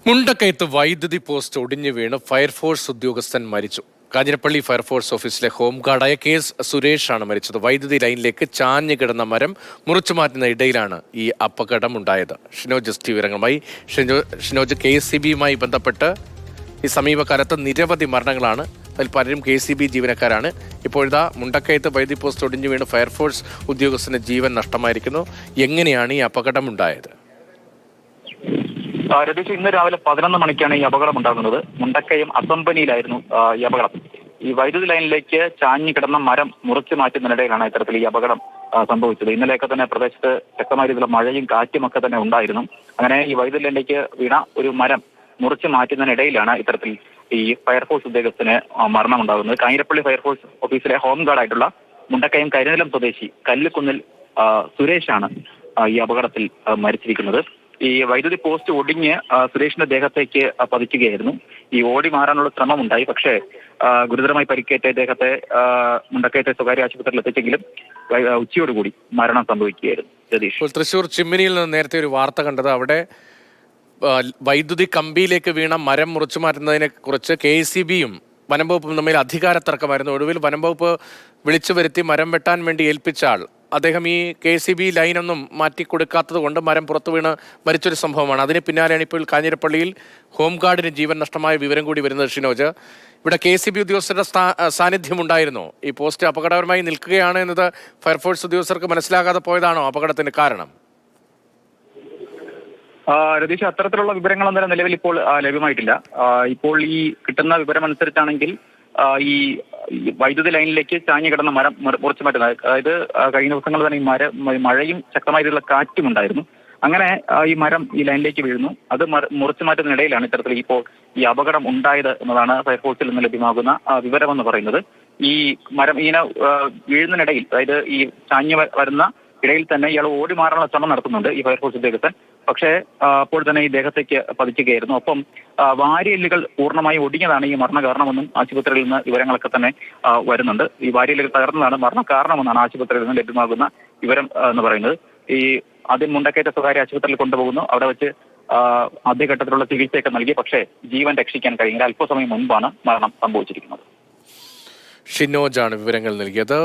മുണ്ടക്കയത്ത് വൈദ്യുതി പോസ്റ്റ് ഒടിഞ്ഞു വീണ് ഫയർഫോഴ്സ് ഉദ്യോഗസ്ഥൻ മരിച്ചു. കാഞ്ഞിരപ്പള്ളി ഫയർഫോഴ്സ് ഓഫീസിലെ ഹോംഗാർഡായ സുരേഷാണ് മരിച്ചത്. വൈദ്യുതി ലൈനിലേക്ക് ചാഞ്ഞു കിടന്ന മരം മുറിച്ചു മാറ്റുന്ന ഇടയിലാണ് ഈ അപകടം ഉണ്ടായത്. ഷിനോജ് വിവരങ്ങളുമായി. ഷിനോജ്, KCBയുമായി ബന്ധപ്പെട്ട് ഈ സമീപകാലത്ത് നിരവധി മരണങ്ങളാണ്. അതിൽ പലരും KCB ജീവനക്കാരാണ്. ഇപ്പോഴിതാ മുണ്ടക്കയത്ത് വൈദ്യുതി പോസ്റ്റ് ഒടിഞ്ഞു വീണ് ഫയർഫോഴ്സ് ഉദ്യോഗസ്ഥന് ജീവൻ നഷ്ടമായിരിക്കുന്നു. എങ്ങനെയാണ് ഈ അപകടം ഉണ്ടായത്? രതീഷ്, ഇന്ന് രാവിലെ 11 മണിക്കാണ് ഈ അപകടം ഉണ്ടാകുന്നത്. മുണ്ടക്കയം അസംബനിയിലായിരുന്നു ഈ അപകടം. ഈ വൈദ്യുതി ലൈനിലേക്ക് ചാഞ്ഞു കിടന്ന മരം മുറിച്ചു മാറ്റുന്നതിനിടയിലാണ് ഇത്തരത്തിൽ ഈ അപകടം സംഭവിച്ചത്. ഇന്നലെയൊക്കെ തന്നെ പ്രദേശത്ത് ശക്തമായ രീതിയിലുള്ള മഴയും കാറ്റും ഒക്കെ തന്നെ ഉണ്ടായിരുന്നു. അങ്ങനെ ഈ വൈദ്യുതി ലൈനിലേക്ക് വീണ ഒരു മരം മുറിച്ചു മാറ്റുന്നതിനിടയിലാണ് ഇത്തരത്തിൽ ഈ ഫയർഫോഴ്സ് ഉദ്യോഗസ്ഥന് മരണമുണ്ടാകുന്നത്. കാഞ്ഞിരപ്പള്ളി ഫയർഫോഴ്സ് ഓഫീസിലെ ഹോംഗാർഡായിട്ടുള്ള മുണ്ടക്കയം കരിനിലം സ്വദേശി കല്ലുകുന്നിൽ സുരേഷാണ് ഈ അപകടത്തിൽ മരിച്ചിരിക്കുന്നത്. ഈ വൈദ്യുതി പോസ്റ്റ് ഒടിഞ്ഞ് സുരേഷിന്റെ ദേഹത്തേക്ക് പതിക്കുകയായിരുന്നു. ഈ ഓടി മാറാനുള്ള ശ്രമമുണ്ടായി. പക്ഷേ ഗുരുതരമായി പരിക്കേറ്റ ഇദ്ദേഹത്തെ മുണ്ടക്കയത്തെ സ്വകാര്യ ആശുപത്രിയിൽ എത്തിച്ചെങ്കിലും ഉച്ചയോടുകൂടി മരണം സംഭവിക്കുകയായിരുന്നു. രതീഷ്, തൃശൂർ ചിമ്മിനിയിൽ നിന്ന് നേരത്തെ ഒരു വാർത്ത കണ്ടത്, അവിടെ വൈദ്യുതി കമ്പിയിലേക്ക് വീണ മരം മുറിച്ചു മാറ്റുന്നതിനെ കുറിച്ച് KCBയും വനംവകുപ്പും തമ്മിൽ അധികാര തർക്കമായിരുന്നു. ഒടുവിൽ വനംവകുപ്പ് വിളിച്ചു വരുത്തി മരം വെട്ടാൻ വേണ്ടി ഏൽപ്പിച്ച ആൾ അദ്ദേഹം ഈ KCB ലൈനൊന്നും മാറ്റി കൊടുക്കാത്തത് കൊണ്ട് മരം പുറത്തു വീണ് മരിച്ചൊരു സംഭവമാണ്. അതിന് പിന്നാലെയാണ് ഇപ്പോൾ കാഞ്ഞിരപ്പള്ളിയിൽ ഹോംഗാർഡിന് ജീവൻ നഷ്ടമായ വിവരം കൂടി വരുന്നത്. ഷിനോജ്, ഇവിടെ KCB ഉദ്യോഗസ്ഥരുടെ സാന്നിധ്യം ഉണ്ടായിരുന്നോ? ഈ പോസ്റ്റ് അപകടകരമായി നിൽക്കുകയാണ് എന്നത് ഫയർഫോഴ്സ് ഉദ്യോഗസ്ഥർക്ക് മനസ്സിലാകാതെ പോയതാണോ അപകടത്തിന് കാരണം? രതീഷ്, അത്തരത്തിലുള്ള വിവരങ്ങളൊന്നും നിലവിൽ ഇപ്പോൾ ലഭ്യമായിട്ടില്ല. ഇപ്പോൾ ഈ കിട്ടുന്ന വിവരം അനുസരിച്ചാണെങ്കിൽ ഈ വൈദ്യുതി ലൈനിലേക്ക് ചാഞ്ഞു കിടന്ന മരം മുറിച്ചു മാറ്റുന്നത്, അതായത് കഴിഞ്ഞ ദിവസങ്ങളിൽ തന്നെ ഈ മഴയും ശക്തമായ രീതിയിലുള്ള കാറ്റും ഉണ്ടായിരുന്നു. അങ്ങനെ ഈ മരം ഈ ലൈനിലേക്ക് വീഴുന്നു. അത് മുറിച്ചു മാറ്റുന്നതിനിടയിലാണ് ഇത്തരത്തിൽ ഇപ്പോൾ ഈ അപകടം ഉണ്ടായത് എന്നതാണ് ഫയർഫോഴ്സിൽ നിന്ന് ലഭ്യമാകുന്ന വിവരമെന്ന് പറയുന്നത്. ഈ മരം ഇങ്ങനെ വീഴുന്നതിനിടയിൽ, അതായത് ഈ ചാഞ്ഞു വരുന്ന ഇടയിൽ തന്നെ ഇയാൾ ഓടി മാറാനുള്ള ശ്രമം നടത്തുന്നുണ്ട് ഈ ഫയർഫോഴ്സ് ഉദ്യോഗസ്ഥൻ. പക്ഷേ അപ്പോൾ തന്നെ ഈ ദേഹത്തേക്ക് പതിക്കുകയായിരുന്നു. ഒപ്പം വാരിയെല്ലുകൾ പൂർണ്ണമായി ഒടിഞ്ഞതാണ് ഈ മരണ കാരണമെന്നും ആശുപത്രിയിൽ നിന്ന് വിവരങ്ങളൊക്കെ തന്നെ വരുന്നുണ്ട്. ഈ വാരിയെല്ലുകൾ തകർന്നതാണ് മരണ കാരണമെന്നാണ് ആശുപത്രിയിൽ നിന്ന് ലഭ്യമാകുന്ന വിവരം എന്ന് പറയുന്നത്. ഈ ആദ്യം മുണ്ടക്കയത്തെ സ്വകാര്യ ആശുപത്രിയിൽ കൊണ്ടുപോകുന്നു. അവിടെ വെച്ച് ആദ്യഘട്ടത്തിലുള്ള ചികിത്സയൊക്കെ നൽകി. പക്ഷേ ജീവൻ രക്ഷിക്കാൻ കഴിഞ്ഞില്ല. അല്പസമയം മുൻപാണ് മരണം സംഭവിച്ചിരിക്കുന്നത്. ഷിനോജാണ് വിവരങ്ങൾ നൽകിയത്.